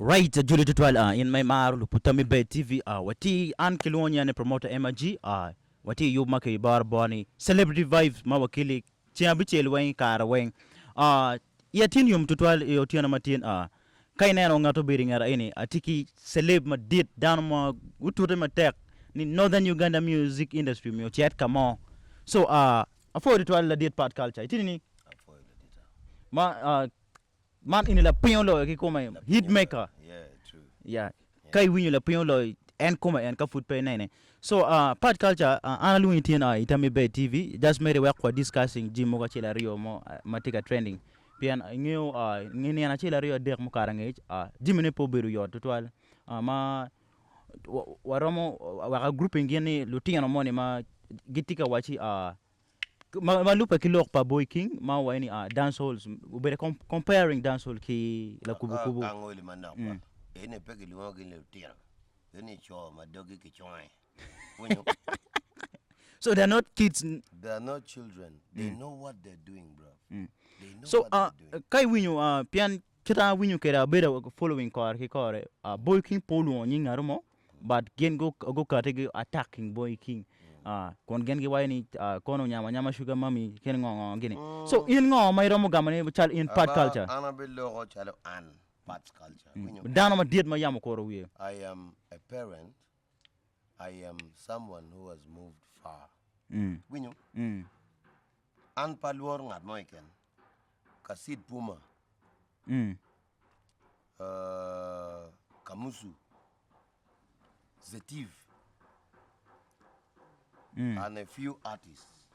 Right, Julie Tutwal in my maru putami be TV wati an kilonya ne promoter MG wati yu make bar boni celebrity vibes ma wakili chiambi chelwen kara wen yatin yum tutwal yotiana matin kai neno ngato biringara ini atiki celeb ma dit down ma utude ma tek ni northern Uganda music industry mi chat kamo so afo tutwal la dit part culture itini ma man ini la pion lo ki koma hit maker yeah kai winyo la pion lo en koma en ka food pay nene so part culture analu itina itami be TV just made work for discussing jimo ka chila rio mo matika trending pian ngeo ngini ana chila rio dek mo karange jimene po beru yo total ma waromo waka grouping gene lutinga no moni ma gitika wachi ma lupa kilok pa BWOYKING ma wani dance halls ubere comparing dance hall ki la kubu kubu angoli manakwa ene peke liwangi le tira ene cho madogi ki choi so they're not kids, they are not children, they know what they're doing, bro. They know so what they're doing. kai winyo pian kita winyo kera beda following car ki kore BWOYKING polu nyinga rumo but gen go katege attacking BWOYKING kon gen gi wayni kono nyama sugar mami ken ngongo gini so in ngo may romo gamane chal in part culture ana bello ko chalo an part culture dano ma diet ma yamo ko ro wi I am a parent, I am someone who has moved far winyo an palwor ngat mo iken kasid puma kamusu zetiv and a few artists.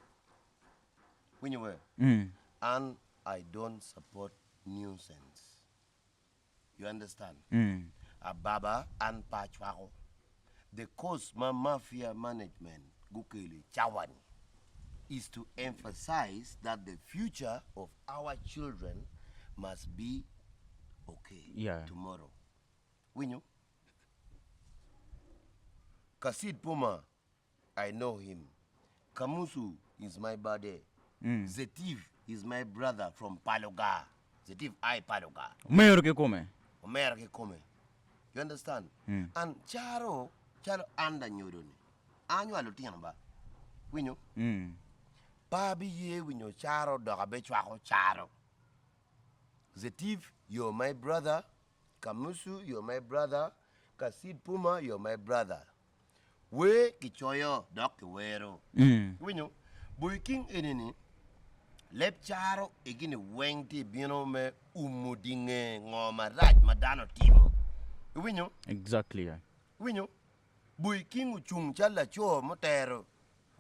When you were, and I don't support nuisance. You understand? A baba and pachwako. The cause my mafia management gukeli chawani is to emphasize that the future of our children must be okay tomorrow. When you Kasid Puma, I know him. Kamusu is my buddy. Zetiv is my brother from Paloga. Zetiv I Paloga. Mayor ke come. You understand? And Charo anda nyodoni. Anyo alotiana ba. Winyo. Babi ye winyo Charo dogabe chwako Charo. Zetiv, you're my brother. Kamusu, you're my brother. Kasid Puma, you're my brother. We kichoyo dok wero winyo BWOYKING enini lep charo egini wengti bino me umudinge ngoma raj madano timo winyo exactly winyo BWOYKING uchung chala cho motero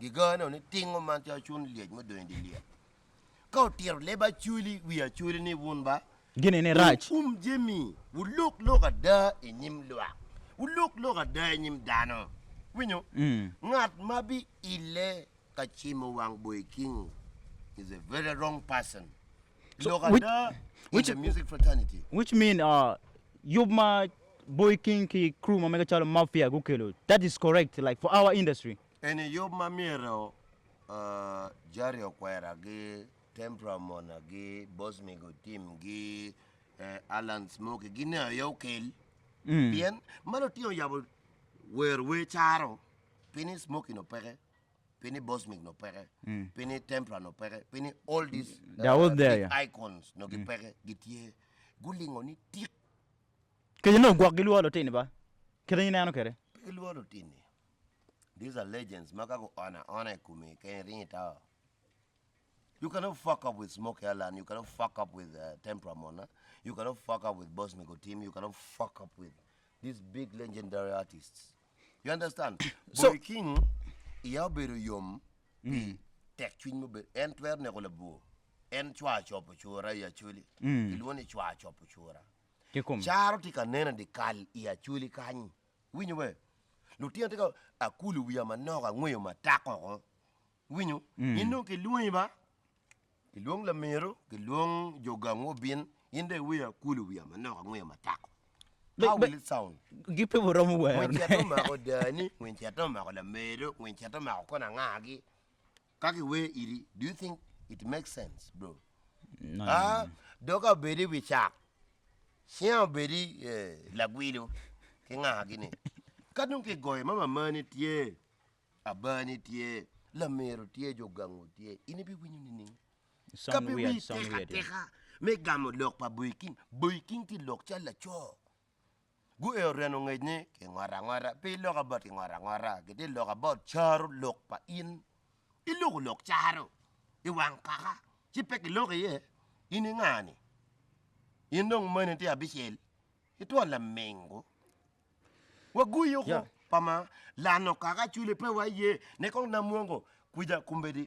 gigana ni tingo man cha chun liej mo doindi lia ka tier leba chuli wi chuli ni wunba gini ne raj jemi wu look ada enyim lwa wu look ada enyim dano winyo ngat mabi ile kachimo wang BWOYKING is a very wrong person. So which music fraternity, which mean you my BWOYKING ki crew ma mega chalo mafia gukelo, that is correct, like for our industry and you mamiro jari okwera gi tempera mona gi boss migo team gi Alan Smoke gi ne yo kel bien malo tio yabo where we charo penny Smoke no pere penny boss mig no pere penny tempera no pere penny all these they're all there icons no gi pere gitie gulingo ni tik ke you know gwagilu alo tini ba kere ni ano kere gilu alo tini. These are legends makago ona kumi kenrita. You cannot fuck up with Smoke Alan, you cannot fuck up with Tempera Mona, you cannot fuck up with Boss Migo team, you cannot fuck up with these big legendary artists. You understand? So BWOYKING iyaberu yom tek twin mo be entwer ne kolabo en chwa chopo chura ya chuli ilwoni chwa chopo chura kekum charo tika nena de kal ya chuli kanyi winyo we lutia tika akulu wiya manoga ngweyo matako winyo ino ke luyi ba ke luong la mero ke luong jogango bin inde wiya kulu wiya manoga ngweyo matako. How will it sound? Give people wrong way. When chatoma ko dani, when chatoma ko la mero, when chatoma ko na ngagi. Kaki we iri. Do you think it makes sense, bro? No. Doka bedi we chak. Siya beri la guido ke nga gini. Kadung ke goy mama mani tie abani tie la mero tie jogango tie ini bi winyu ni. Sound weird, sound weird. Teka me gamo lok pa BWOYKING ti lok cha la cho. Gu e reno ngene ke ngara pe lok about ke ngara ke de lok about charo lok pa in. Ilok lok charo. Iwang kaka. Chipe ke lok ye ini ngani. Inong mani ti abishel. Ito la mengo. Waguyo ko pama lano kaka chule pe wa ye nekong namuongo kuja kumbedi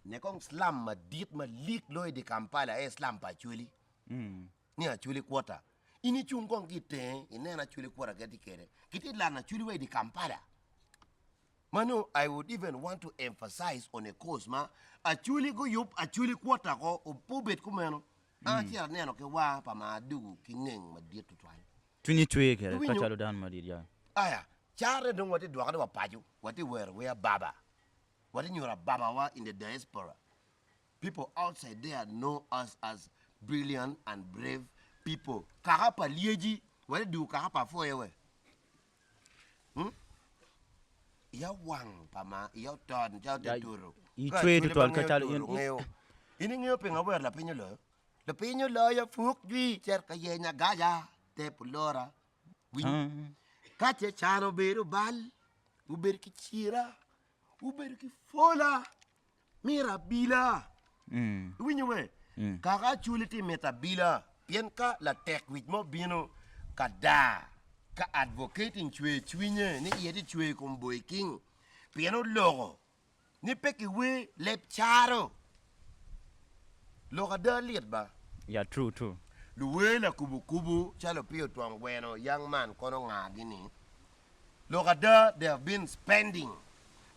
nekong slam ma dit ma lik loy de Kampala slam pa chuli ni a chuli kwota ini chungong kite inena chuli kwara gati kere kiti lana chuli wa de Kampala manu I would even want to emphasize on a cause ma a chuli go yup a chuli kwota ko ubet kumeno a tia neno ke wa pama du kingeng ma dit to try 23 kere kachalo dan madid ya. Aya, chare dong wati duakade wa paju, wati were baba. Wati nyura baba wa in the diaspora. People outside there know us as brilliant and brave people. Kahapa lieji, wati du kahapa foyewe. Ya wang pama, ya ton, ya teturo. I trade to kachalo ngeo. Ini ngeo penga wer la pinyo lo. La pinyo lo ya fuk dwi, cher kayenya gaya, te pulora. Kache chano beru bal, uber ki chira, uber ki fola, mira bila. Winyo kaka chuliti meta bila, pien ka la tek wit mo bino kada, ka advocating chwe chwinye, ni yeti chwe kum BWOYKING, pieno logo, ni peki we lep charo. Loga da liet ba? Yeah, true. Luwela kubu chalo pio tuang bueno young man kono ngagini lokada they have been spending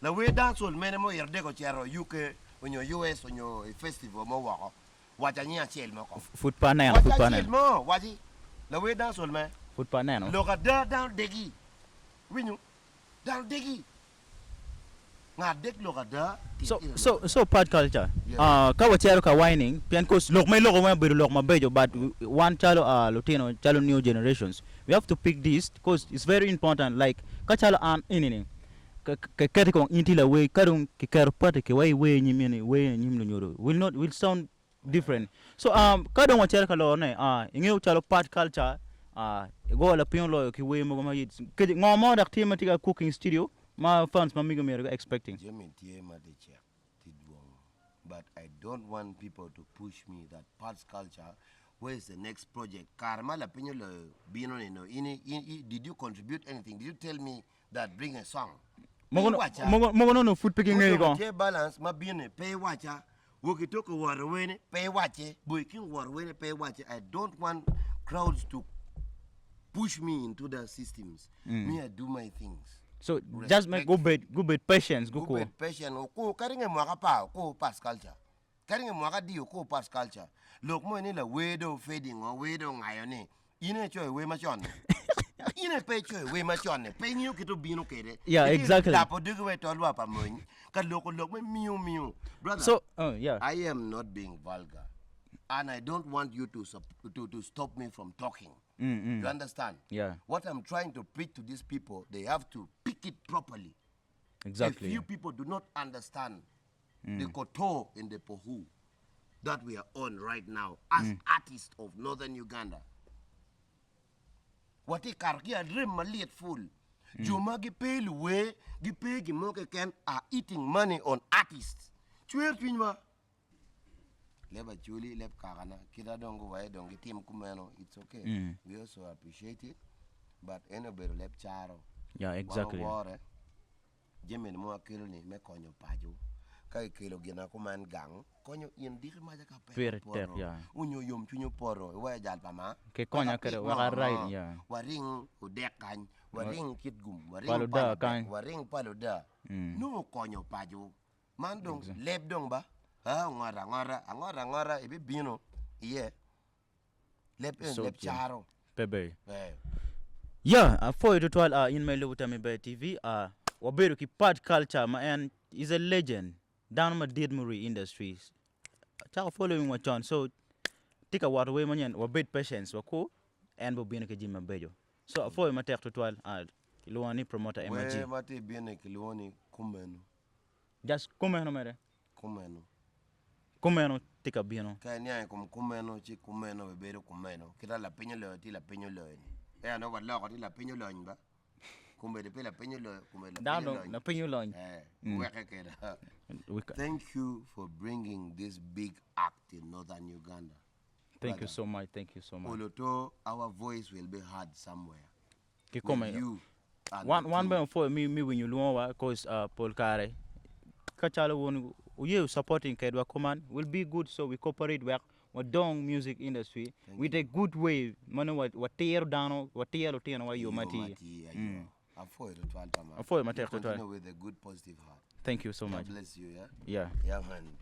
la we dance all menemo yerde ko chero UK on your US on your festival mo wako wacha nya chel mo ko Foot panel mo waji la we dance all me foot panel lokada down degi winyu down degi ngadek lokada so part culture ka wachero ka whining pian cause lok may lok may biru lok mabejo but one chalo Latino chalo new generations we have to pick this because it's very important like ka chalo an inini ka kete ko inti la way karung ki kar pate ke way nyimini way nyimno nyoro will sound different so ka don wachero ka lo ne ingeu chalo part culture go la pion lo ki way mo ma yit ke ngomo dak timatika cooking studio my fans mamigo me expecting but I don't want people to push me that parts culture. Where is the next project? Karma la pinyo lo bino no. Did you contribute anything? Did you tell me that bring a song? Mogo no food picking go. Balance ma bine pay watcha. Woki toko warwene pay watche. BWOYKING warwene pay watche. I don't want crowds to push me into the systems. Me I do my things. So just make go bit patience go cool. Patience ko karinge mwaka pa ko past culture. Karinge mwaka dio ko past culture. Look mo ni la wedo fading or wedo ngayone. Ine choy we machon. Ine pe choy we machon. Pe nyu kito bino kede. Yeah, exactly. La podugo we tolwa pa mo. Ka loko me miu. Brother. So yeah. I am not being vulgar. And I don't want you to stop me from talking. You understand? Yeah. What I'm trying to preach to these people, they have to pick it properly. Exactly. If you people do not understand the koto and the pohu that we are on right now as artists of northern Uganda, what a karkia dream maliet full. Juma gipe luwe, gipe gimoke ken are eating money on artists. Chwer twinwa. Leba Julie, leb Karana, Kida don't go away, don't get him kumano, it's okay. We also appreciate it. But anybody leb charo. Yeah, exactly. Jimmy mo kilni me konyo paju. Kay kilo gina kuman gang, konyo yin dik maja ka pe. Yeah. Unyo yum chunyo poro, wa jal pama. Ke konya kere wa right, yeah. Waring udekan, waring kitgum, waring waring paluda. No konyo paju. Mandong leb dong ba? Ngora ibi bino yeah lep charo bebe yeah for you to in my love time by TV waberu ki part culture and is a legend down my dead movie industries cha following what on so take a water way man wa bit patience wako en bo bien ke jima bejo so fo ma tek total luani promoter we MG mate bien kiloni kumenu just kumeno mere kumenu kumeno tika bieno ka ni ay kum kumeno chi kumeno be bero kumeno kita la pinyo lo ti la pinyo lo ni e no wa lo ko ti la pinyo lo ba kumbe de pe la pinyo lo kumbe la pinyo lo na pinyo loñ we ke da thank you for bringing this big act in northern Uganda. Thank you so much. Oloto, our voice will be heard somewhere. Ki come you one by for me when you know cause Paul Kare kachala won you supporting Kedwa Command will be good so we cooperate work with dong music industry with a good way money what tear down what tear what you mati Afo it with a good positive heart. Thank you so much. God bless you, Yeah. Yeah, man.